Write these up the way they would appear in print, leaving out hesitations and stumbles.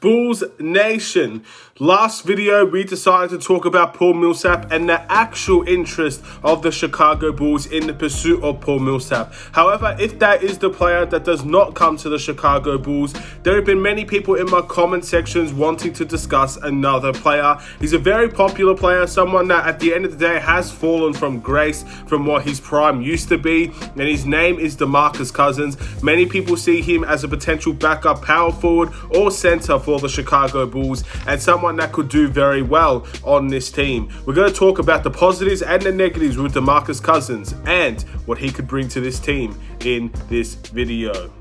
Bulls Nation. Last video, we decided to talk about Paul Millsap and the actual interest of the Chicago Bulls in the pursuit of Paul Millsap. However, if that is the player that does not come to the Chicago Bulls, there have been many people in my comment sections wanting to discuss another player. He's a very popular player, someone that at the end of the day has fallen from grace from what his prime used to be, and his name is DeMarcus Cousins. Many people see him as a potential backup power forward or center for the Chicago Bulls, and someone that could do very well on this team. We're going to talk about the positives and the negatives with DeMarcus Cousins and what he could bring to this team in this video.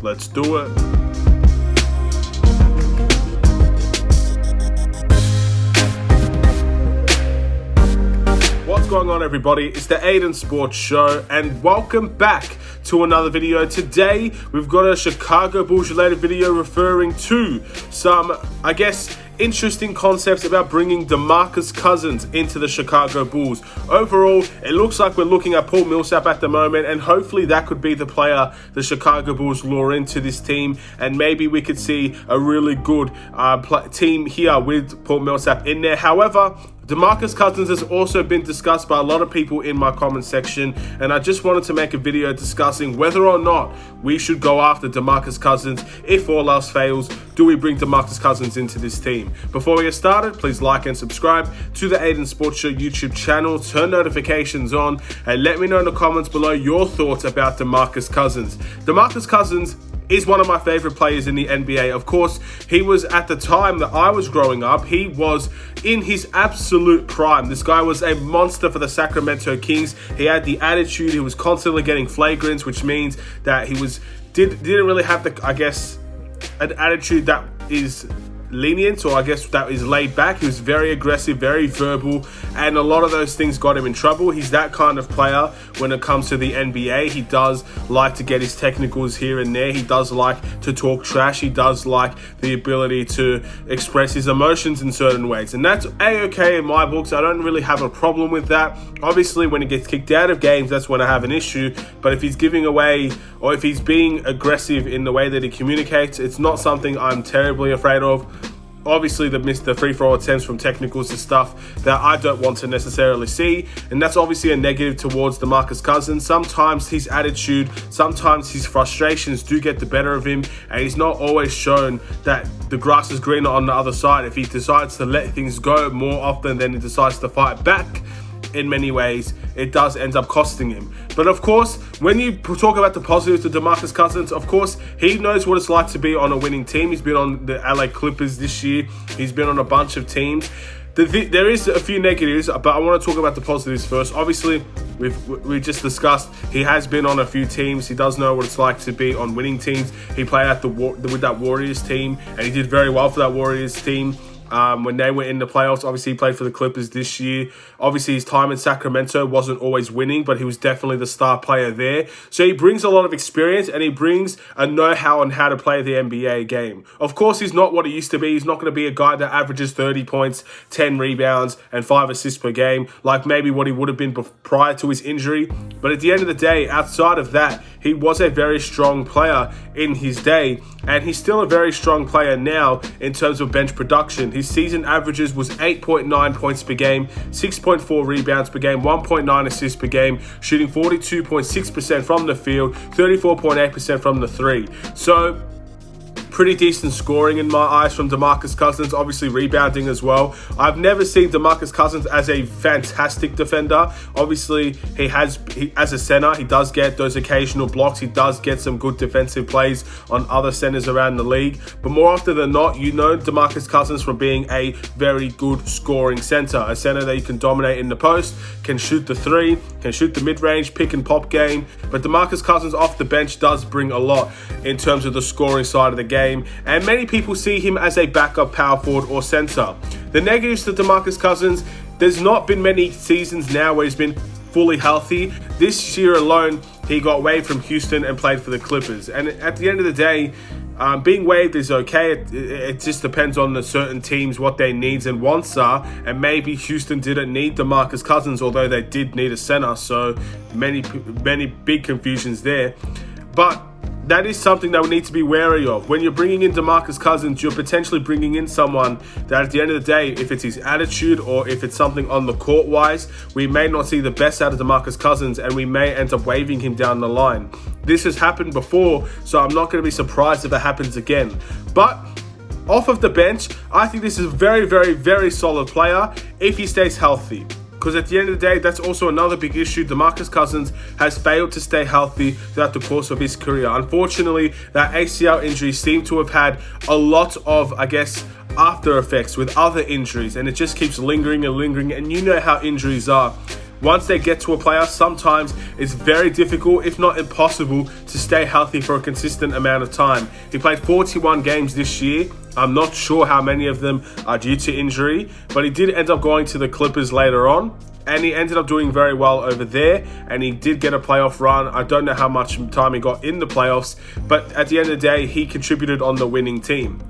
Let's do it. What's going on, everybody? It's the Aiden Sports Show, and welcome back to another video. Today we've got a Chicago Bulls related video referring to some, I guess, interesting concepts about bringing DeMarcus Cousins into the Chicago Bulls. Overall, it looks like we're looking at Paul Millsap at the moment, and hopefully that could be the player the Chicago Bulls lure into this team, and maybe we could see a really good team here with Paul Millsap in there. However, DeMarcus Cousins has also been discussed by a lot of people in my comment section, and I just wanted to make a video discussing whether or not we should go after DeMarcus Cousins. If all else fails, do we bring DeMarcus Cousins into this team? Before we get started, please like and subscribe to the Aiden Sports Show YouTube channel, turn notifications on, and let me know in the comments below your thoughts about DeMarcus Cousins. DeMarcus Cousins is one of my favorite players in the NBA. Of course, he was, at the time that I was growing up, he was in his absolute prime. This guy was a monster for the Sacramento Kings. He had the attitude. He was constantly getting flagrants, which means that he didn't really have the, I guess, an attitude that is lenient, or I guess that is laid back. He was very aggressive, very verbal, and a lot of those things got him in trouble. He's that kind of player when it comes to the NBA. He does like to get his technicals here and there. He does like to talk trash. He does like the ability to express his emotions in certain ways, and that's a-okay in my books. I don't really have a problem with that. Obviously, when he gets kicked out of games, that's when I have an issue. But if he's giving away, or if he's being aggressive in the way that he communicates, it's not something I'm terribly afraid of. Obviously, the free-throw attempts from technicals is stuff that I don't want to necessarily see, and that's obviously a negative towards DeMarcus Cousins. Sometimes his attitude, sometimes his frustrations do get the better of him, and he's not always shown that the grass is greener on the other side. If he decides to let things go more often than he decides to fight back, in many ways, it does end up costing him. But of course, when you talk about the positives to DeMarcus Cousins, of course, he knows what it's like to be on a winning team. He's been on the LA Clippers this year. He's been on a bunch of teams. There is a few negatives, but I want to talk about the positives first. Obviously, we just discussed he has been on a few teams. He does know what it's like to be on winning teams. He played with that Warriors team, and he did very well for that Warriors team. When they were in the playoffs. Obviously, he played for the Clippers this year. Obviously, his time in Sacramento wasn't always winning, but he was definitely the star player there. So he brings a lot of experience, and he brings a know-how on how to play the NBA game. Of course, he's not what he used to be. He's not going to be a guy that averages 30 points, 10 rebounds, and 5 assists per game, like maybe what he would have been prior to his injury. But at the end of the day, outside of that, he was a very strong player in his day, and he's still a very strong player now in terms of bench production. His season averages was 8.9 points per game, 6.4 rebounds per game, 1.9 assists per game, shooting 42.6% from the field, 34.8% from the three. So pretty decent scoring in my eyes from DeMarcus Cousins, obviously rebounding as well. I've never seen DeMarcus Cousins as a fantastic defender. Obviously, as a center, he does get those occasional blocks. He does get some good defensive plays on other centers around the league. But more often than not, you know DeMarcus Cousins from being a very good scoring center. A center that you can dominate in the post, can shoot the three, can shoot the mid-range, pick and pop game. But DeMarcus Cousins off the bench does bring a lot in terms of the scoring side of the game. And many people see him as a backup power forward or center. The negatives to DeMarcus Cousins, there's not been many seasons now where he's been fully healthy. This year alone, he got waived from Houston and played for the Clippers. And at the end of the day, being waived is okay. It just depends on the certain teams, what their needs and wants are. And maybe Houston didn't need DeMarcus Cousins, although they did need a center. So many big confusions there. But that is something that we need to be wary of. When you're bringing in DeMarcus Cousins, you're potentially bringing in someone that at the end of the day, if it's his attitude or if it's something on the court wise, we may not see the best out of DeMarcus Cousins and we may end up waiving him down the line. This has happened before, so I'm not going to be surprised if it happens again. But off of the bench, I think this is a very, very, very solid player if he stays healthy. Because at the end of the day, that's also another big issue. DeMarcus Cousins has failed to stay healthy throughout the course of his career. Unfortunately, that ACL injury seemed to have had a lot of, after effects with other injuries. And it just keeps lingering and lingering. And you know how injuries are. Once they get to a player, sometimes it's very difficult, if not impossible, to stay healthy for a consistent amount of time. He played 41 games this year. I'm not sure how many of them are due to injury, but he did end up going to the Clippers later on, and he ended up doing very well over there, and he did get a playoff run. I don't know how much time he got in the playoffs, but at the end of the day, he contributed on the winning team.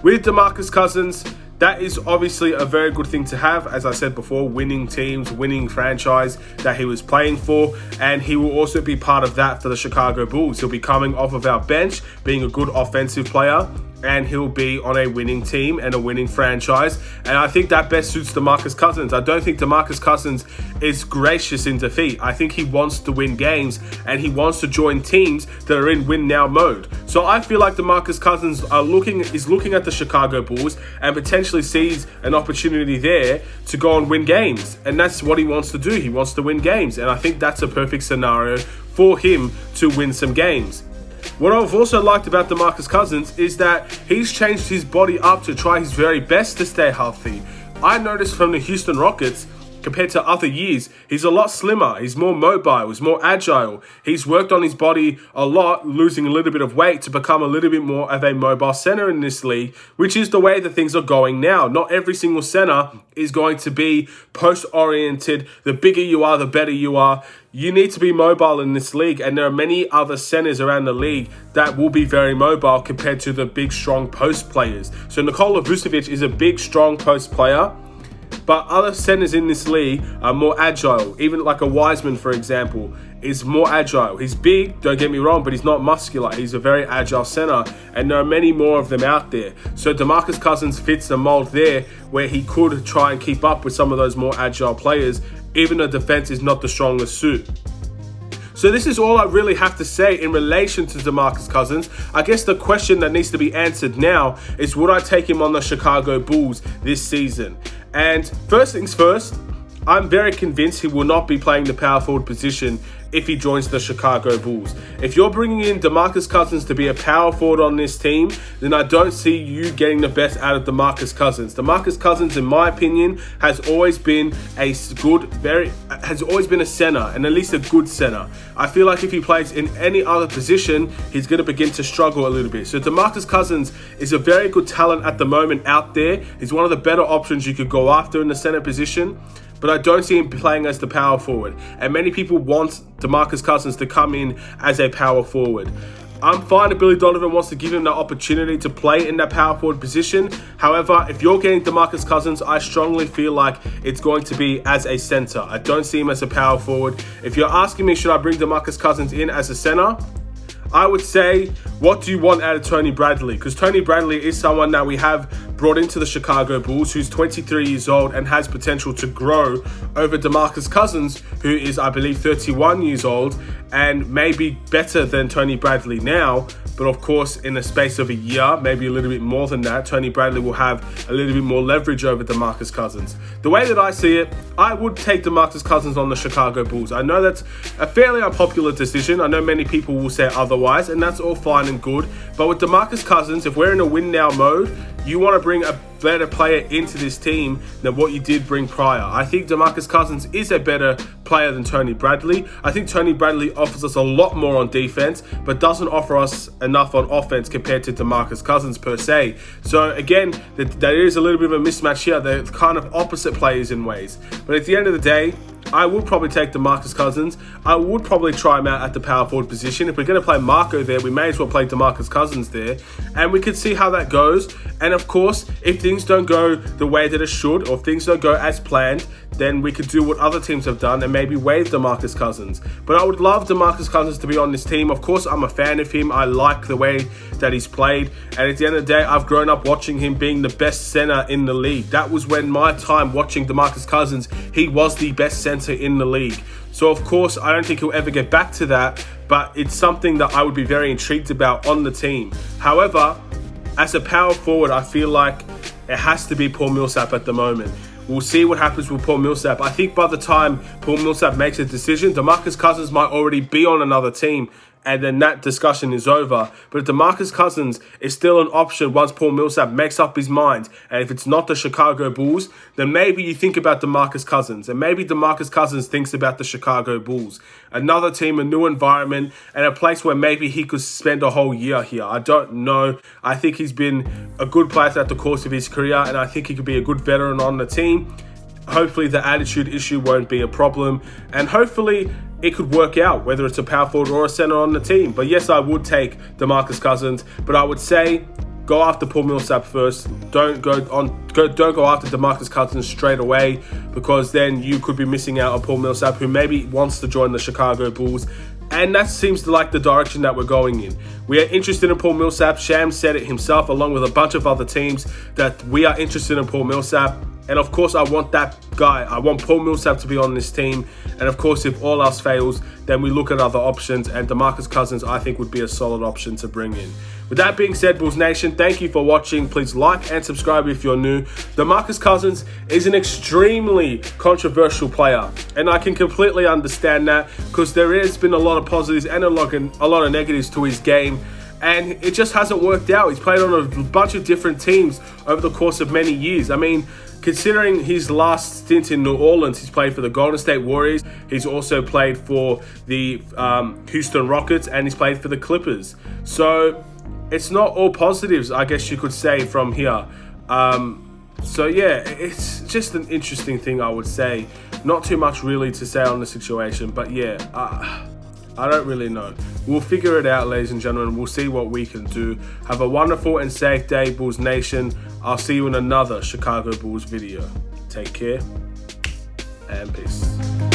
With DeMarcus Cousins, that is obviously a very good thing to have. As I said before, winning teams, winning franchise that he was playing for. And he will also be part of that for the Chicago Bulls. He'll be coming off of our bench, being a good offensive player. And he'll be on a winning team and a winning franchise. And I think that best suits DeMarcus Cousins. I don't think DeMarcus Cousins is gracious in defeat. I think he wants to win games and he wants to join teams that are in win now mode. So I feel like DeMarcus Cousins is looking at the Chicago Bulls and potentially sees an opportunity there to go and win games. And that's what he wants to do. He wants to win games. And I think that's a perfect scenario for him to win some games. What I've also liked about DeMarcus Cousins is that he's changed his body up to try his very best to stay healthy. I noticed from the Houston Rockets, compared to other years, he's a lot slimmer, he's more mobile, he's more agile. He's worked on his body a lot, losing a little bit of weight to become a little bit more of a mobile center in this league, which is the way that things are going now. Not every single center is going to be post-oriented. The bigger you are, the better you are. You need to be mobile in this league, and there are many other centers around the league that will be very mobile compared to the big, strong post players. So Nikola Vucevic is a big, strong post player, but other centers in this league are more agile. Even like a Wiseman, for example, is more agile. He's big, don't get me wrong, but he's not muscular. He's a very agile center, and there are many more of them out there. So DeMarcus Cousins fits the mold there, where he could try and keep up with some of those more agile players, even though defense is not the strongest suit. So this is all I really have to say in relation to DeMarcus Cousins. I guess the question that needs to be answered now is, would I take him on the Chicago Bulls this season? And first things first, I'm very convinced he will not be playing the power forward position if he joins the Chicago Bulls. If you're bringing in DeMarcus Cousins to be a power forward on this team, then I don't see you getting the best out of DeMarcus Cousins. DeMarcus Cousins, in my opinion, has always been a center, and at least a good center. I feel like if he plays in any other position, he's going to begin to struggle a little bit. So DeMarcus Cousins is a very good talent at the moment out there. He's one of the better options you could go after in the center position, but I don't see him playing as the power forward. And many people want DeMarcus Cousins to come in as a power forward. I'm fine if Billy Donovan wants to give him the opportunity to play in that power forward position. However, if you're getting DeMarcus Cousins, I strongly feel like it's going to be as a center. I don't see him as a power forward. If you're asking me, should I bring DeMarcus Cousins in as a center? I would say, what do you want out of Tony Bradley? Because Tony Bradley is someone that we have brought into the Chicago Bulls, who's 23 years old and has potential to grow over DeMarcus Cousins, who is, I believe, 31 years old and may be better than Tony Bradley now. But of course, in the space of a year, maybe a little bit more than that, Tony Bradley will have a little bit more leverage over DeMarcus Cousins. The way that I see it, I would take DeMarcus Cousins on the Chicago Bulls. I know that's a fairly unpopular decision. I know many people will say otherwise, and that's all fine and good. But with DeMarcus Cousins, if we're in a win now mode, you want to bring a better player into this team than what you did bring prior. I think DeMarcus Cousins is a better player than Tony Bradley. I think Tony Bradley offers us a lot more on defense, but doesn't offer us enough on offense compared to DeMarcus Cousins per se. So again, there is a little bit of a mismatch here. They're kind of opposite players in ways. But at the end of the day, I would probably take DeMarcus Cousins. I would probably try him out at the power forward position. If we're going to play Marco there, we may as well play DeMarcus Cousins there. And we can see how that goes. And of course, if things don't go the way that it should, or if things don't go as planned, then we could do what other teams have done and maybe waive DeMarcus Cousins. But I would love DeMarcus Cousins to be on this team. Of course, I'm a fan of him. I like the way that he's played. And at the end of the day, I've grown up watching him being the best center in the league. That was when my time watching DeMarcus Cousins, he was the best center in the league. So of course, I don't think he'll ever get back to that, but it's something that I would be very intrigued about on the team. However, as a power forward, I feel like it has to be Paul Millsap at the moment. We'll see what happens with Paul Millsap. I think by the time Paul Millsap makes a decision, DeMarcus Cousins might already be on another team, and then that discussion is over. But if DeMarcus Cousins is still an option once Paul Millsap makes up his mind, and if it's not the Chicago Bulls, then maybe you think about DeMarcus Cousins, and maybe DeMarcus Cousins thinks about the Chicago Bulls. Another team, a new environment, and a place where maybe he could spend a whole year here. I don't know. I think he's been a good player throughout the course of his career, and I think he could be a good veteran on the team. Hopefully the attitude issue won't be a problem, and hopefully it could work out, whether it's a power forward or a center on the team. But yes, I would take DeMarcus Cousins, but I would say go after Paul Millsap first. Don't go after DeMarcus Cousins straight away, because then you could be missing out on Paul Millsap, who maybe wants to join the Chicago Bulls. And that seems to like the direction that we're going in. We are interested in Paul Millsap. Shams said it himself, along with a bunch of other teams, that we are interested in Paul Millsap. And of course, I want that guy. I want Paul Millsap to be on this team. And of course, if all else fails, then we look at other options. And DeMarcus Cousins, I think, would be a solid option to bring in. With that being said, Bulls Nation, thank you for watching. Please like and subscribe if you're new. DeMarcus Cousins is an extremely controversial player, and I can completely understand that, because there has been a lot of positives and a lot of negatives to his game, and it just hasn't worked out. He's played on a bunch of different teams over the course of many years. I mean, considering his last stint in New Orleans, he's played for the Golden State Warriors. He's also played for the Houston Rockets, and he's played for the Clippers. So it's not all positives, I guess you could say, from here. So yeah, it's just an interesting thing, I would say. Not too much really to say on the situation, but yeah, I don't really know. We'll figure it out, ladies and gentlemen. We'll see what we can do. Have a wonderful and safe day, Bulls Nation. I'll see you in another Chicago Bulls video. Take care and peace.